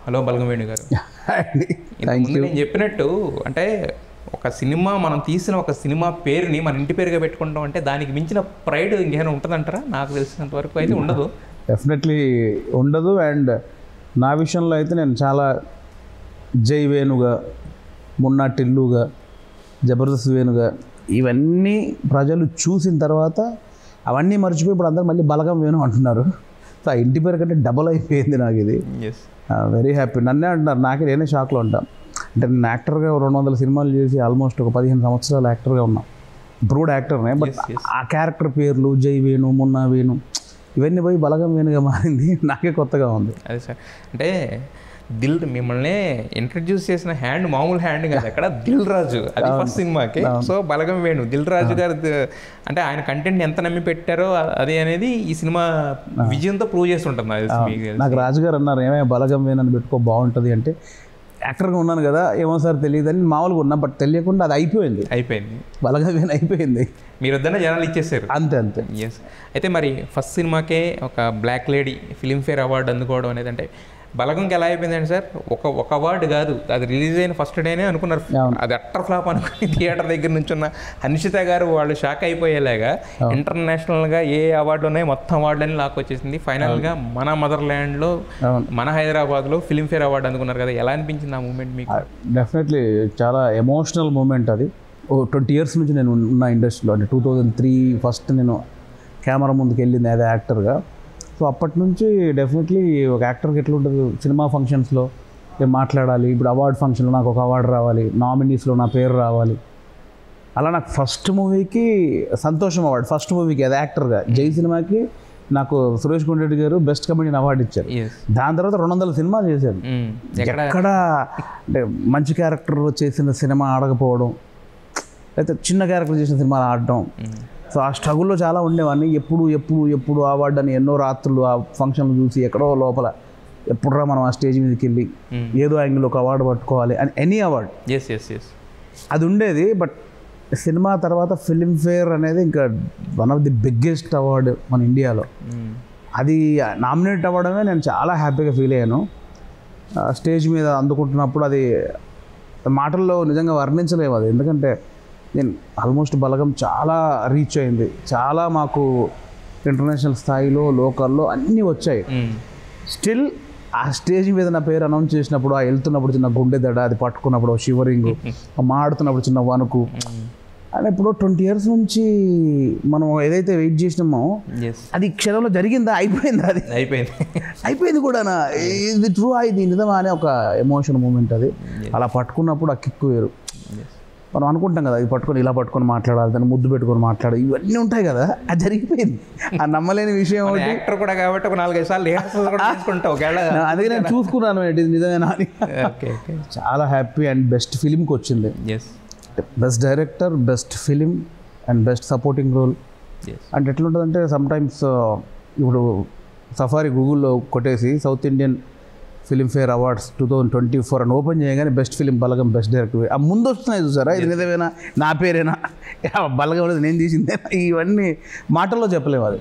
Hello బలగం వేణు గారు. Thank you. నేను చెప్పినట్టు అంటే ఒక సినిమా మనం తీసిన ఒక సినిమా పేరుని మన ఇంటి పేరుగా పెట్టుకుంటాం అంటే దానికి మించిన ప్రైడ్ ఇంకేమైనా ఉంటుందంటారా? నాకు తెలిసినంత వరకు అయితే ఉండదు. డెఫినెట్లీ ఉండదు. అండ్ నా విషయంలో అయితే నేను చాలా జై వేణుగా, మున్నా టిల్లుగా, జబర్దస్త్ వేణుగా ఇవన్నీ ప్రజలు చూసిన తర్వాత అవన్నీ మర్చిపోయి ఇప్పుడు అందరూ మళ్ళీ బలగం వేణు అంటున్నారు. సో ఆ ఇంటి పేరు కంటే డబల్ అయిపోయింది నాకు ఇది. Very happy. నన్నే అంటున్నారు, నేనే షాక్లో ఉంటాను. అంటే నేను యాక్టర్గా 200 సినిమాలు చేసి ఆల్మోస్ట్ ఒక 15 సంవత్సరాలు యాక్టర్గా ఉన్నా. ఇప్పుడు కూడా యాక్టర్నే. బట్ ఆ క్యారెక్టర్ పేర్లు జై వేణు, మున్నా వేణు ఇవన్నీ పోయి బలగం వేణుగా మారింది. నాకే కొత్తగా ఉంది. అదే సార్, అంటే మిమ్మల్ని ఇంట్రడ్యూస్ చేసిన హ్యాండ్ మామూలు హ్యాండ్ కాదు, అక్కడ దిల్ రాజు, అది ఫస్ట్ సినిమాకి. సో బలగం వేణు దిల్ రాజు గారు అంటే ఆయన కంటెంట్ ఎంత నమ్మి పెట్టారో అది అనేది ఈ సినిమా విజయంతో ప్రూవ్ చేస్తుంటుంది. నాకు రాజుగారు అన్నారు, ఏమైనా బలగం వేణు అని పెట్టుకో బాగుంటుంది అంటే, యాక్టర్గా ఉన్నాను కదా ఏమో సార్ తెలియదని మామూలుగా ఉన్నా. బట్ తెలియకుండా అది అయిపోయింది బలగం వేణు అయిపోయింది. మీరు వద్దన్న జనాలు ఇచ్చేసారు. అంతే. ఎస్. అయితే మరి ఫస్ట్ సినిమాకే ఒక బ్లాక్ లేడీ ఫిలింఫేర్ అవార్డు అందుకోవడం అనేది అంటే బలగంకి ఎలా అయిపోయిందండి సార్? ఒక అవార్డు కాదు, అది రిలీజ్ అయిన ఫస్ట్ డేనే అనుకున్నారు అది అట్టర్ ఫ్లాప్ అనుకుని థియేటర్ దగ్గర నుంచి ఉన్న హన్షిత గారు వాళ్ళు షాక్ అయిపోయేలాగా ఇంటర్నేషనల్గా ఏ అవార్డు ఉన్నాయి మొత్తం అవార్డులని లాక్కొచ్చేసింది. ఫైనల్గా మన మదర్ల్యాండ్లో, మన హైదరాబాద్లో ఫిలింఫేర్ అవార్డు అందుకున్నారు కదా, ఎలా అనిపించింది ఆ మూమెంట్ మీకు? డెఫినెట్లీ చాలా ఎమోషనల్ మూమెంట్ అది. 20 ఇయర్స్ నుంచి నేను ఉన్న ఇండస్ట్రీలో, అంటే 2003 ఫస్ట్ నేను కెమెరా ముందుకు వెళ్ళింది యాజ్ యాక్టర్గా. సో అప్పటి నుంచి డెఫినెట్లీ ఒక యాక్టర్కి ఎట్లా ఉంటుంది, సినిమా ఫంక్షన్స్లో నేను మాట్లాడాలి, ఇప్పుడు అవార్డు ఫంక్షన్లో నాకు ఒక అవార్డు రావాలి, నామినీస్లో నా పేరు రావాలి. అలా నాకు ఫస్ట్ మూవీకి సంతోషం అవార్డు, ఫస్ట్ మూవీకి అది యాక్టర్గా. జై సినిమాకి నాకు సురేష్ గుండెడ్డి గారు బెస్ట్ కమెడియన్ అవార్డు ఇచ్చారు. దాని తర్వాత 200 సినిమాలు చేశాను. ఎక్కడ అంటే మంచి క్యారెక్టర్ చేసిన సినిమా ఆడకపోవడం, అయితే చిన్న క్యారెక్టర్ చేసిన సినిమాలు ఆడటం. సో ఆ స్ట్రగుల్లో చాలా ఉండేవాడిని. ఎప్పుడు అవార్డు అని ఎన్నో రాత్రులు ఆ ఫంక్షన్లు చూసి ఎక్కడో లోపల ఎప్పుడురా మనం ఆ స్టేజ్ మీదకి వెళ్ళి ఏదో యాంగిల్ ఒక అవార్డు పట్టుకోవాలి అని, ఎనీ అవార్డు అది ఉండేది. బట్ సినిమా తర్వాత ఫిలింఫేర్ అనేది ఇంకా one of the biggest award మన ఇండియాలో. అది నామినేట్ అవ్వడమే నేను చాలా హ్యాపీగా ఫీల్ అయ్యాను. స్టేజ్ మీద అందుకుంటున్నప్పుడు అది మాటల్లో నిజంగా వర్ణించలేము అది. ఎందుకంటే నేను ఆల్మోస్ట్ బలగం చాలా రీచ్ అయింది, చాలా మాకు ఇంటర్నేషనల్ స్థాయిలో లోకల్లో అన్నీ వచ్చాయి. స్టిల్ ఆ స్టేజ్ మీద నా పేరు అనౌన్స్ చేసినప్పుడు, ఆ వెళ్తున్నప్పుడు చిన్న గుండె దడ, అది పట్టుకున్నప్పుడు షివరింగ్, మాడుతున్నప్పుడు చిన్న వణుకు. అని ఇప్పుడు 20 ఇయర్స్ నుంచి మనం ఏదైతే వెయిట్ చేసినామో అది క్షణంలో జరిగిందా, అయిపోయింది కూడా. ఇది ట్రూ, ఇది నిజమా అనే ఒక ఎమోషన్ మూమెంట్ అది. అలా పట్టుకున్నప్పుడు ఆ కిక్కు వేరు. మనం అనుకుంటాం కదా, ఇది పట్టుకొని ఇలా పట్టుకొని మాట్లాడాలి, దాన్ని ముద్దు పెట్టుకొని మాట్లాడాలి, ఇవన్నీ ఉంటాయి కదా, అది జరిగిపోయింది. ఆ నమ్మలేని విషయం కూడా కాబట్టి ఒక 4-5 సార్లు అందుకే నేను చూసుకున్నాను ఇది నిజమేనా అని. చాలా హ్యాపీ. అండ్ బెస్ట్ ఫిలింకి వచ్చింది, best director, best film and best supporting role. అంటే ఎట్లుంటుందంటే సమ్టైమ్స్ ఇప్పుడు సఫారీ గూగుల్లో కొట్టేసి సౌత్ ఇండియన్ ఫిలింఫేర్ అవార్డ్స్ 2024 అని ఓపెన్ చేయగానే బెస్ట్ ఫిలిం బలగం, బెస్ట్ డైరెక్టర్ ఆ ముందు వస్తున్నాయి చూసారా, ఇది నిజమేనా, నా పేరేనా, బలగం అనేది నేను తీసిందే, ఇవన్నీ మాటల్లో చెప్పలేము అది.